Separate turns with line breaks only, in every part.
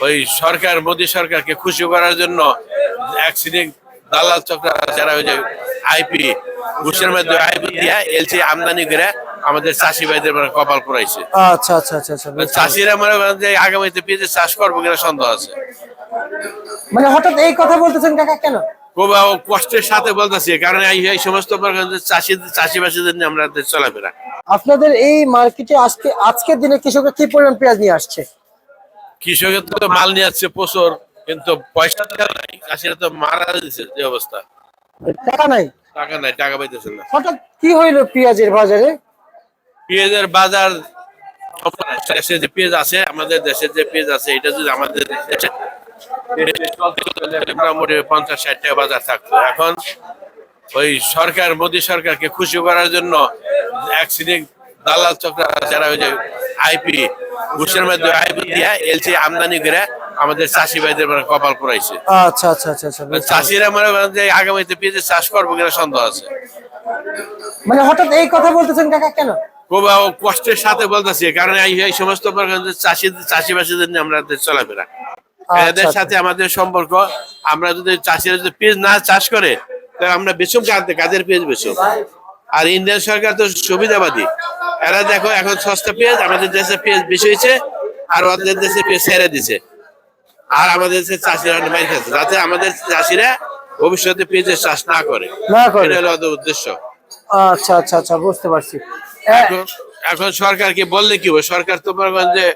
ওই সরকার মোদী সরকারকে খুশি করার জন্য এক শ্রেণীর দালাল চক্র যারা ওই যে আইপি ঘুষের মাধ্যমে আইপি দিয়া এলসি আমদানি করে আমাদের চাষি ভাইদের মানে কপাল পুরাইছে।
আচ্ছা আচ্ছা আচ্ছা আচ্ছা, বুঝতে পারছি।
চাষিরা মনে করেন যে আগামীতে পেঁয়াজের চাষ করবো কিনা সন্দেহ আছে।
মানে হঠাৎ এই কথা বলতেছেন কাকা, কেন?
খুব কষ্টের সাথে বলতেছি, কারণ এই সমস্ত চাষিবাসীদের নিয়ে আমরা চলাফেরা।
আপনাদের এই মার্কেটে আজকের দিনে কৃষকরা কি পরিমাণ পেঁয়াজ নিয়ে আসছে?
কৃষকের তো মাল নিয়ে আসছে প্রচুর, কিন্তু পয়সা নাই। চাষিরা তো মারা দিচ্ছে, যে অবস্থা।
টাকা নাই,
টাকা নাই, টাকা পাইতেছে না।
হঠাৎ কি হইলো পেঁয়াজের বাজারে?
পেঁয়াজের বাজার দেশে যে পেঁয়াজ আছে, আমাদের দেশের যে পেঁয়াজ আছে, এটা যদি আমাদের দেশে মোটামুটি 50-60 টাকা বাজার থাকতো। এখন ওই সরকার মোদী সরকারকে খুশি করার জন্য এক শ্রেণীর দালাল চক্র যারা ওই যে আইপি ঘুষের মাধ্যমে আইপি দিয়া এলসি আমদানি করে আমাদের চাষি ভাইদের মানে কপাল পুরাইছে।
আচ্ছা আচ্ছা আচ্ছা আচ্ছা,
চাষিরা মনে করেন যে আগামীতে পেঁয়াজের চাষ করবো কিনা সন্দেহ আছে।
মানে হঠাৎ এই কথা বলতেছেন কাকা, কেন?
খুব কষ্টের সাথে বলতেছি, কারণ এই সমস্ত চাষিবাসীদের নিয়ে আমরা চলাফেরা। এদের সাথে আমাদের সম্পর্ক। আমরা যদি চাষিরা যদি পেঁয়াজ না চাষ করে, তাহলে আমরা বেচুম কাদের পেঁয়াজ বেচুম। আর ইন্ডিয়ান সরকার তো সুবিধাবাদী। এরা দেখো এখন সস্তা পেঁয়াজ, আমাদের দেশে পেঁয়াজ বেশি হয়েছে, আর ওদের দেশে পেঁয়াজ ছেড়ে দিছে, আর আমাদের দেশে চাষিরা মাইর খাচ্ছে, যাতে আমাদের চাষিরা ভবিষ্যতে পেঁয়াজের চাষ না করে। এটা হলো ওদের উদ্দেশ্য।
আচ্ছা আচ্ছা আচ্ছা, বুঝতে পারছি।
এখন সরকারকে বললে কি হবে? সরকার তো মনে করেন যে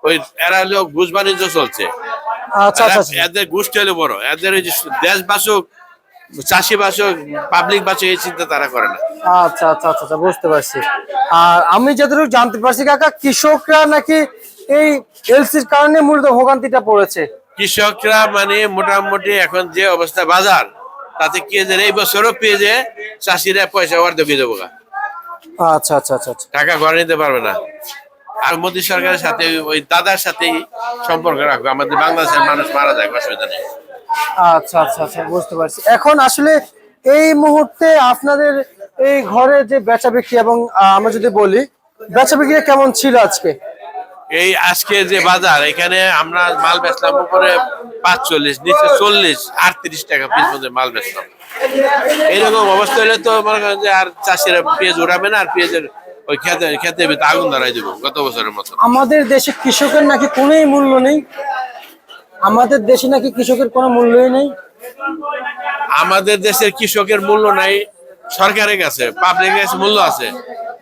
ওই এরা হলো ঘুষ বাণিজ্য চলছে।
আচ্ছা আচ্ছা,
এদের ঘুষটা হলো বড়, এদের ওই যে দেশ বাসক, চাষি বাসক, পাবলিক বাসক, এই চিন্তা তারা করে না।
আচ্ছা আচ্ছা আচ্ছা, বুঝতে পারছি। আর আমি যতটুকু জানতে পারছি কাকা, কৃষকরা নাকি এই এলসির কারণে মূলত ভোগান্তিটা পড়েছে।
কৃষকরা মানে মোটামুটি এখন যে অবস্থা বাজার, তাতে পেঁয়াজের এই বছরও পেঁয়াজে চাষিরা পয়সা অর্ধেক দিয়ে দেবো।
আচ্ছা আচ্ছা আচ্ছা আচ্ছা,
টাকা ঘরে নিতে পারবে না। আর মোদী সরকারের সাথে ওই দাদার সাথেই সম্পর্ক রাখবো, আমাদের বাংলাদেশের মানুষ মারা যায়, অসুবিধা নেই।
আচ্ছা আচ্ছা আচ্ছা, বুঝতে পারছি। এখন আসলে এই মুহূর্তে আপনাদের এই ঘরে যে বেচা বিক্রি, এবং আমরা যদি বলি বেচা বিক্রি কেমন ছিল আজকে?
এই আজকে যে বাজার, এখানে আমরা মাল বেচলাম উপরে 45, নিচে 40, 38 টাকা পিস মধ্যে মাল বেচলাম। এইরকম অবস্থা হলে তো মনে করেন যে আর চাষিরা পেঁয়াজ উড়াবে না, আর পেঁয়াজের ওই খেতে আগুন ধরাই দেবো গত বছরের মতো।
আমাদের দেশে কৃষকের নাকি কোনোই মূল্য নেই। আমাদের দেশে নাকি কৃষকের কোনো মূল্যই নেই।
আমাদের দেশের কৃষকের মূল্য নাই, সরকারের কাছে পাবলিকের কাছে মূল্য আছে,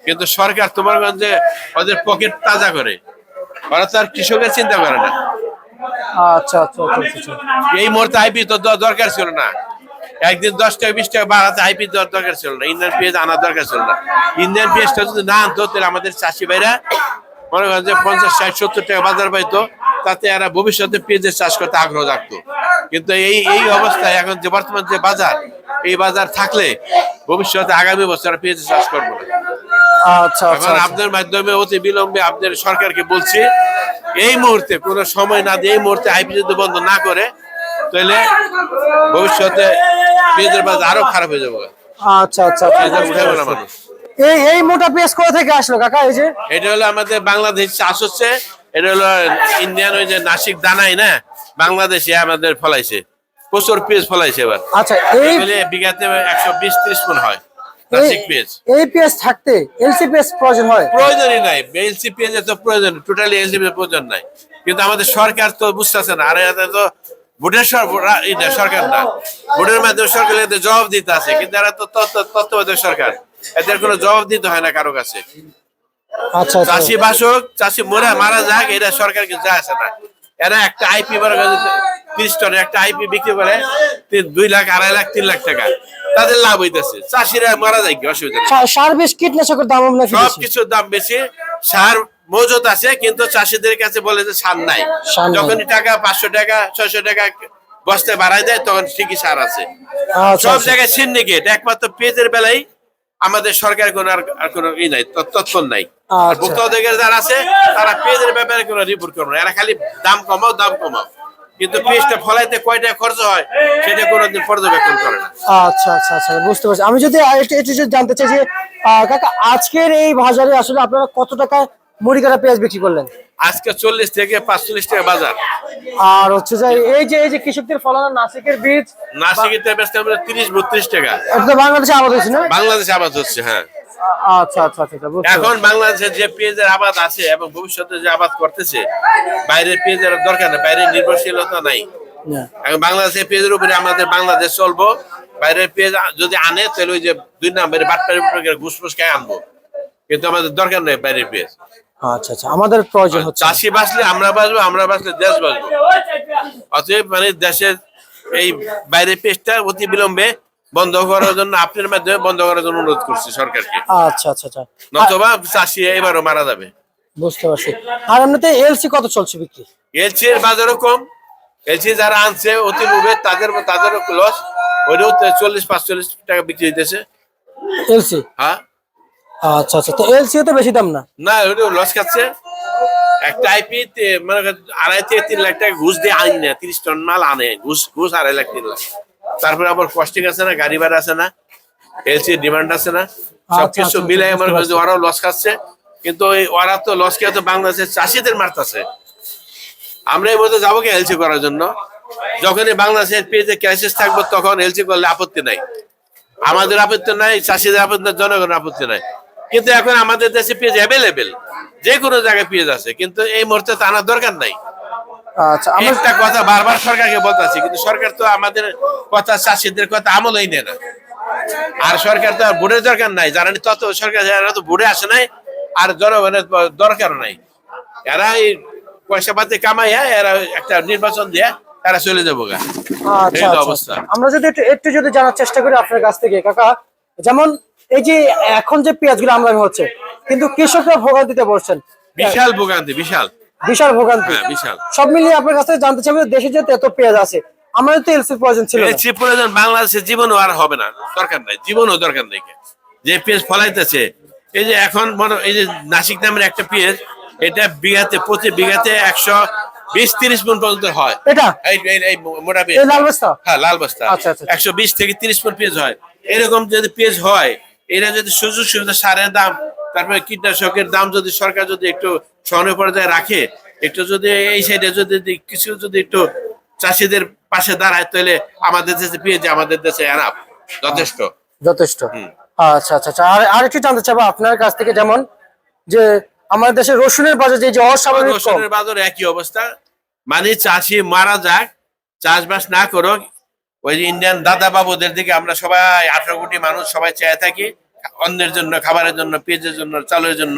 কিন্তু সরকার তোমার যে ওদের পকেট তাজা করে, ওরা তো আর কৃষকের চিন্তা করে না।
আচ্ছা আচ্ছা আচ্ছা,
এই মুহূর্তে আইপি তো দরকার ছিল না, একদিন 10 টাকা 20 টাকা বাড়াতে আইপি দরকার ছিল না, ইন্ডিয়ান পেঁয়াজ আনার দরকার ছিল না। ইন্ডিয়ান পেঁয়াজটা যদি না আনতো, তাহলে আমাদের চাষি ভাইরা মনে করেন যে 50, 60, 70 টাকা বাজার পাইতো, তাতে এরা ভবিষ্যতে পেঁয়াজের চাষ করতে আগ্রহ রাখতো। কিন্তু এই অবস্থায় এখন যে বর্তমান যে বাজার, এই বাজার থাকলে ভবিষ্যতে আগামী বছর পেঁয়াজের চাষ করবো না।
আচ্ছা আচ্ছা,
এখন আপনার মাধ্যমে অতি বিলম্বে আপনাদের সরকারকে বলছি, এই মুহূর্তে কোনো সময় না দিয়ে এই মুহূর্তে আইপি যদি বন্ধ না করে, তাহলে ভবিষ্যতে পেঁয়াজের বাজার আরো খারাপ হয়ে যাবে।
আচ্ছা আচ্ছা,
মানুষ
এই মোটা পেঁয়াজ কোথা থেকে আসলো কাকা? এই যে
এটা হলো আমাদের বাংলাদেশ চাষ হচ্ছে, এটা হলো ইন্ডিয়ান ওই যে নাসিক দানাই না, বাংলাদেশে আমাদের ফলাইছে, প্রচুর পেঁয়াজ ফলাইছে এবার।
আচ্ছা, এই
বিঘাতে 120-30 মণ হয় পেঁয়াজ।
এই পেঁয়াজ থাকতে এলসি পেঁয়াজ প্রয়োজন হয়?
প্রয়োজনই নাই, এলসি পেঁয়াজের তো প্রয়োজন, টোটালি এলসি প্রয়োজন নাই। কিন্তু আমাদের সরকার তো বুঝতেছে না। আর এদের তো ভোটের সরকার না, ভোটের মাধ্যমে সরকার এদের জবাব দিতে আছে, কিন্তু এরা তো তত্ত্বাবধায়ক সরকার, এদের কোনো জবাব দিতে হয় না কারো কাছে।
আচ্ছা,
চাষি বাসক, চাষি মারা যাক, এটা সরকার কিছু যায় আসে না। এরা একটা আইপি 30 টনের একটা আইপি বিক্রি করে 2 লাখ, 2.5 লাখ, 3 লাখ টাকা, তাদের লাভ হইতেছে। চাষিরা মারা যায় কি, অসুবিধা নেই।
সার বিষ কীটনাশকের দাম
সবকিছুর দাম বেশি, সার মজুত আছে, কিন্তু চাষিদের কাছে বলে যে সার নাই। যখনই টাকা 500 টাকা 600 টাকা বস্তায় বাড়াই দেয়, তখন ঠিকই সার আছে। সব জায়গায় সিন্ডিকেট, একমাত্র পেঁয়াজের বেলায় আমাদের সরকার কোন আর কোনো ই নাই, তৎপর নাই। ভোক্তা অধিকার যারা আছে, তারা পেঁয়াজের ব্যাপারে কোনো রিপোর্ট করবে না, এরা খালি দাম কমাও দাম কমাও, কিন্তু পেঁয়াজটা ফলাইতে কয় টাকা খরচ হয় সেটা কোনোদিন পর্যবেক্ষণ করে না।
আচ্ছা আচ্ছা আচ্ছা, বুঝতে পারছি। আমি যদি একটু জানতে চাই যে কাকা, আজকের এই বাজারে আসলে আপনারা কত টাকায় মুড়ি কাটা পেঁয়াজ বিক্রি করলেন।
আজকে 40 থেকে 45 টাকা বাজার।
আর হচ্ছে যে এই যে কৃষকদের ফলানো নাসিকের বীজ,
নাসিকেতে বেচতে আমরা 30-32 টাকা।
এটা তো বাংলাদেশে আবাদ হয়েছে না?
বাংলাদেশে আবাদ হচ্ছে, হ্যাঁ।
আচ্ছা আচ্ছা আচ্ছা আচ্ছা, বুঝতে
এখন বাংলাদেশে যে পেঁয়াজের আবাদ আছে এবং ভবিষ্যতে যে আবাদ করতেছে, বাইরের পেঁয়াজের দরকার নেই, বাইরের নির্ভরশীলতা নাই।
পারছি।
এখন বাংলাদেশের পেঁয়াজের উপরে আমাদের বাংলাদেশ চলবো। বাইরের পেঁয়াজ যদি আনে তাহলে ওই যে 2 নম্বরের বাটপাড়ি ঘুষফুস খায় আনবো, কিন্তু আমাদের দরকার নেই বাইরের পেঁয়াজ।
আচ্ছা আচ্ছা, আমাদের প্রয়োজন হচ্ছে।
চাষি বাঁচলে আমরা বাঁচবো, আমরা বাঁচলে দেশ বাঁচবো। অতএব মানে দেশের এই বাইরের পেঁয়াজটা অতি বিলম্বে বন্ধ করার জন্য আপনার মাধ্যমে বন্ধ করার জন্য অনুরোধ করছি সরকারকে।
আচ্ছা আচ্ছা আচ্ছা,
নতুবা চাষি এবারও মারা যাবে।
বুঝতে পারছি। আর এমনিতে এলসি কত চলছে বিক্রি?
এলসি এর বাজারও কম। এলসি যারা আনছে অতি লোভে তাদেরও লস। ওইটাও 40-45 টাকা বিক্রি হইতেছে।
এলসি?
হ্যাঁ।
আচ্ছা আচ্ছা, তো এলসি তো বেশি দাম না?
না, ওইটাও লস খাচ্ছে। একটা আইপি মানে 2.5 থেকে 3 লাখ টাকা ঘুষ দিয়ে আনি না, 30 টন মাল আনে, ঘুষ 2.5 লাখ 3 লাখ। তারপরে আবার কস্টিং আছে না, গাড়ি ভাড়া আছে না, এলসি ডিমান্ড আছে না, সবকিছু
আচ্ছা,
মিলে
বুঝতে
আমার
পারছি।
ওরাও লস খাচ্ছে। কিন্তু ওরা তো লস খেয়ে তো বাংলাদেশের চাষিদের মারতেছে। আমরা এই মধ্যে যাবো কি এলসি করার জন্য? যখনই বাংলাদেশের পেজে ক্রাইসিস থাকবো তখন এলসি করলে আপত্তি নাই, আমাদের আপত্তি নাই, চাষিদের আপত্তি নাই, জনগণের আপত্তি নাই। কিন্তু এখন আমাদের দেশে পেঁয়াজ অ্যাভেলেবেল, যে কোনো জায়গায় পেঁয়াজ আছে, কিন্তু এই মুহূর্তে তা আনার দরকার নাই।
আচ্ছা, আমরা
একটা কথা বারবার সরকারকে বলতেছি, কিন্তু সরকার তো আমাদের কথা, চাষিদের কথা আমলই নেয় না। আর সরকার তো আর ভোটের দরকার নাই, যারা তত সরকার যারা তো ভোটে আসে নাই, আর জনগণের দরকার নাই। এরা এই পয়সা পাতি কামাইয়া এরা একটা নির্বাচন দিয়ে এরা চলে যাবো গা।
আচ্ছা
এই তো
আচ্ছা,
অবস্থা।
আমরা যদি একটু যদি জানার চেষ্টা করি আপনার কাছ থেকে কাকা, যেমন এই যে এখন যে পেঁয়াজগুলো আমদানি হচ্ছে, কিন্তু কৃষকরা ভোগান্তিতে পড়ছেন,
বিশাল ভোগান্তি, বিশাল
বিশাল ভোগান্তি।
হ্যাঁ, বিশাল।
সব মিলিয়ে আপনার কাছে জানতে চাইবো, দেশে যেহেতু এত পেঁয়াজ আছে, আমাদের তো এলসির প্রয়োজন ছিল না।
এলসি প্রয়োজন বাংলাদেশের জীবনও আর হবে না, দরকার নাই, জীবনও দরকার নেই। যে পেঁয়াজ ফলাইতেছে, এই যে এখন এই যে নাসিক নামের একটা পেঁয়াজ, এটা প্রতি বিঘাতে 120-30 মণ পর্যন্ত হয়।
এটা
এই মোটা
এই
পেঁয়াজ,
লাল বস্তা?
হ্যাঁ লাল বস্তা।
আচ্ছা, আচ্ছা।
120 থেকে 30 মণ পেঁয়াজ হয়। এরকম যদি পেঁয়াজ হয়, এরা যদি সুযোগ সুবিধা, সারের দাম, তারপরে কীটনাশকের দাম যদি সরকার যদি একটু সহনীয় পর্যায়ে রাখে, একটু যদি এই সাইডে যদি কিছু যদি একটু চাষিদের পাশে দাঁড়ায়, তাহলে আমাদের দেশে পেঁয়াজ আমাদের দেশে এনাফ, যথেষ্ট।
যথেষ্ট। আচ্ছা আচ্ছা আচ্ছা, আর একটু জানতে চাইবো আপনার কাছ থেকে, যেমন যে আমাদের দেশে রসুনের বাজার যে অস্বাভাবিক কম।
রসুনের বাজার একই অবস্থা, মানে চাষি মারা যাক, চাষবাস না করুক, ওই যে ইন্ডিয়ান দাদা বাবুদের দিকে আমরা সবাই 18 কোটি মানুষ সবাই চেয়ে থাকি, অন্যের জন্য, খাবারের জন্য, পেঁয়াজের জন্য, চালের জন্য।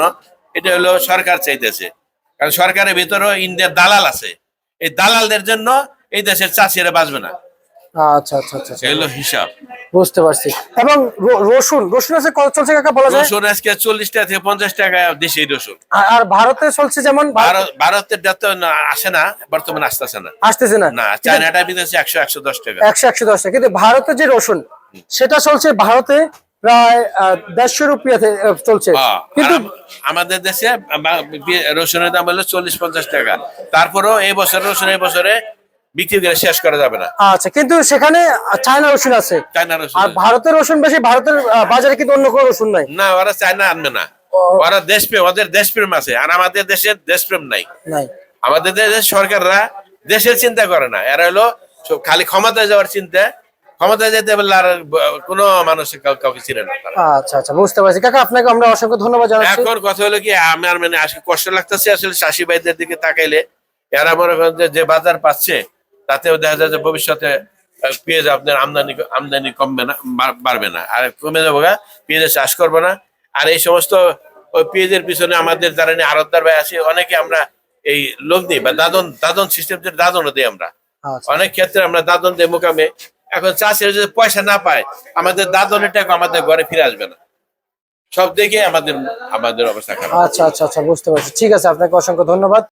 এটা হলো সরকার চাইতেছে, কারণ সরকারের ভিতরেও ইন্ডিয়ার দালাল আছে। এই দালালদের জন্য এই দেশের চাষিরা বাঁচবে না।
আচ্ছা আচ্ছা আচ্ছা,
এগুলো হিসাব।
বুঝতে পারছি। এবং রসুন আছে কত চলছে কাকা বলা যায়?
রসুন আজকে 40 টাকা থেকে 50 টাকা দেশি রসুন।
আর ভারতে চলছে যেমন
ভারতের আসে না, বর্তমানে আসতেছে না,
আসতেছে না।
না, চায়নাটা বিদেশে 100-110 টাকা।
100-110 টাকা, কিন্তু ভারতে যে রসুন সেটা চলছে ভারতে প্রায় 150 রুপিয়াতে চলছে, কিন্তু
আমাদের দেশে রসুনের দাম হলো 40-50 টাকা। তারপরেও এই বছরে বিক্রি করে শেষ করা যাবে না।
আচ্ছা, কিন্তু সেখানে চায়না রসুন আছে,
চায়না রসুন,
আর ভারতের রসুন বেশি। ভারতের বাজারে কিন্তু অন্য কোনো রসুন নাই।
না, ওরা চায়না আনবে না, ওরা দেশপ্রেম, ওদের দেশপ্রেম আছে, আর আমাদের দেশের দেশপ্রেম নাই। আমাদের দেশের সরকাররা দেশের চিন্তা করে না, এরা হলো খালি ক্ষমতায় যাওয়ার চিন্তা। ক্ষমতায় যেতে পারলে আর কোনো মানুষ কাউকে চিনে না।
আচ্ছা আচ্ছা, বুঝতে পারছি কাকা, আপনাকে আমরা অসংখ্য ধন্যবাদ জানাচ্ছি।
এখন কথা হলো কি, আমার মানে আজকে কষ্ট লাগতেছে আসলে চাষি ভাইদের দিকে তাকাইলে। এরা মনে করেন যে বাজার পাচ্ছে, তাতেও দেখা যায় যে ভবিষ্যতে পেঁয়াজ আপনার আমদানি কমবে না, বাড়বে না, আর কমে যাবো গা, পেঁয়াজের চাষ করবো না। আর এই সমস্ত ওই পেঁয়াজের পিছনে আমাদের যারা আড়তদার ভাই আছে, অনেকে আমরা এই লোক দিই বা দাদন সিস্টেম, দাদনও দিই আমরা। অনেক ক্ষেত্রে আমরা দাদন দিই মোকামে। এখন চাষিরা যদি পয়সা না পায়, আমাদের দাদনের টাকা আমাদের ঘরে ফিরে আসবে না। সব দিকে আমাদের অবস্থা খারাপ।
আচ্ছা আচ্ছা আচ্ছা, বুঝতে পারছি। ঠিক আছে, আপনাকে অসংখ্য ধন্যবাদ।